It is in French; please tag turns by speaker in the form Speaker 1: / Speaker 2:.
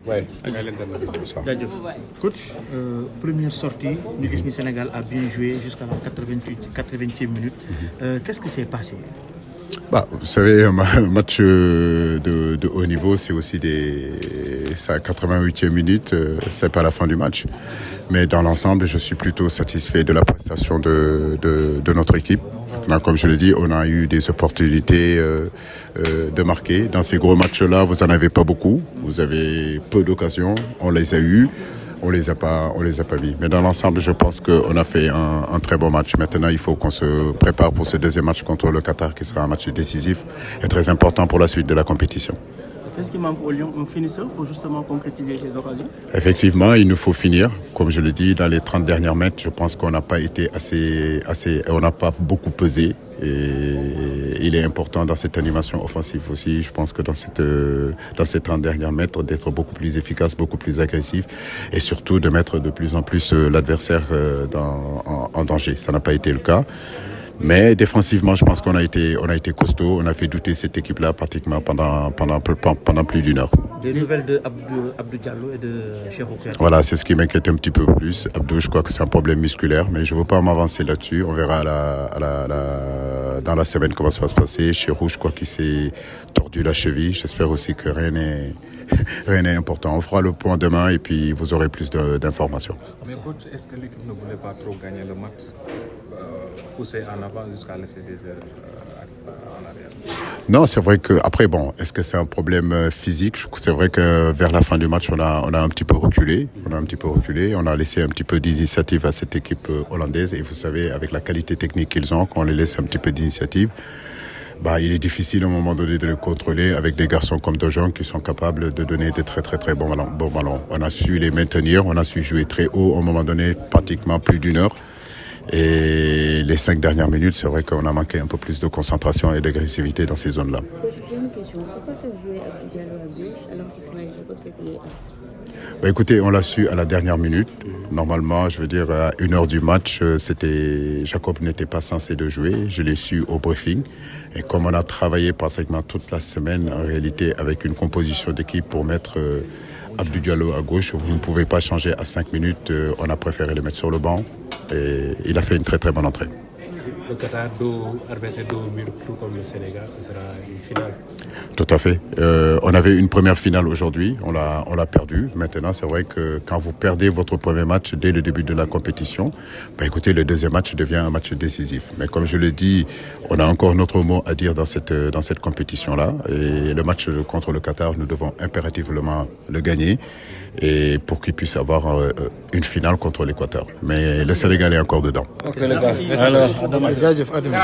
Speaker 1: Ouais.
Speaker 2: Coach, première sortie, nous avons le Sénégal a bien joué jusqu'à la 80e minute. Qu'est-ce qui s'est passé?
Speaker 3: Vous savez, un match de haut niveau, c'est aussi ça 88e minute, c'est pas la fin du match. Mais dans l'ensemble, je suis plutôt satisfait de la prestation de notre équipe. Maintenant, comme je l'ai dit, on a eu des opportunités de marquer. Dans ces gros matchs-là, vous n'en avez pas beaucoup. Vous avez peu d'occasions. On les a eues. On les a pas mis. Mais dans l'ensemble, je pense qu'on a fait un très bon match. Maintenant, il faut qu'on se prépare pour ce deuxième match contre le Qatar, qui sera un match décisif et très important pour la suite de la compétition.
Speaker 2: Qu'est-ce qui manque au Lyon? Un finisseur pour justement concrétiser ces occasions?
Speaker 3: Effectivement, il nous faut finir. Comme je l'ai dit, dans les 30 dernières mètres, je pense qu'on n'a pas été on n'a pas beaucoup pesé. Et il est important dans cette animation offensive aussi, je pense que dans ces 30 dernières mètres, d'être beaucoup plus efficace, beaucoup plus agressif et surtout de mettre de plus en plus l'adversaire en danger. Ça n'a pas été le cas. Mais défensivement, je pense qu'on a été costaud. On a fait douter cette équipe-là pratiquement pendant plus d'une heure.
Speaker 2: Des nouvelles de Abdou Diallo et de Cheikhou Kouyaté.
Speaker 3: Voilà, c'est ce qui m'inquiète un petit peu plus. Abdou, je crois que c'est un problème musculaire, mais je ne veux pas m'avancer là-dessus. On verra dans la semaine comment ça va se passer. Cheikhou, je crois qu'il s'est tordu la cheville. J'espère aussi que rien n'est important. On fera le point demain et puis vous aurez plus d'informations.
Speaker 1: Mais coach, est-ce que l'équipe ne voulait pas trop gagner le match, pousser en avant jusqu'à laisser des erreurs en arrière?
Speaker 3: Non, c'est vrai que après est-ce que c'est un problème physique? C'est vrai que vers la fin du match, on a un petit peu reculé. On a laissé un petit peu d'initiative à cette équipe hollandaise. Et vous savez, avec la qualité technique qu'ils ont, quand on les laisse un petit peu d'initiative, il est difficile à un moment donné de le contrôler avec des garçons comme De Jong qui sont capables de donner des très très très bons ballons. On a su les maintenir, on a su jouer très haut à un moment donné, pratiquement plus d'une heure. Et les 5 dernières minutes, c'est vrai qu'on a manqué un peu plus de concentration et d'agressivité dans ces zones-là.
Speaker 4: J'ai une question. Pourquoi faire jouer Abdou Diallo à gauche alors qu'Ismaël Jakobs était apte?
Speaker 3: Écoutez, on l'a su à la dernière minute. Normalement, je veux dire, à 1 heure du match, Jacob n'était pas censé de jouer. Je l'ai su au briefing. Et comme on a travaillé pratiquement toute la semaine, en réalité, avec une composition d'équipe pour mettre Abdou Diallo à gauche, vous ne pouvez pas changer à 5 minutes. On a préféré le mettre sur le banc. Et il a fait une très très bonne entrée.
Speaker 5: Le Qatar, adversaire de mur, tout comme le Sénégal, ce sera une finale.
Speaker 3: Tout à fait. On avait une première finale aujourd'hui, on l'a perdue. Maintenant, c'est vrai que quand vous perdez votre premier match dès le début de la compétition, écoutez, le deuxième match devient un match décisif. Mais comme je le dis, on a encore notre mot à dire dans cette compétition-là. Et le match contre le Qatar, nous devons impérativement le gagner et pour qu'il puisse avoir une finale contre l'Équateur. Mais le Sénégal est encore dedans.
Speaker 1: Ok, les gars. Alors, à demain.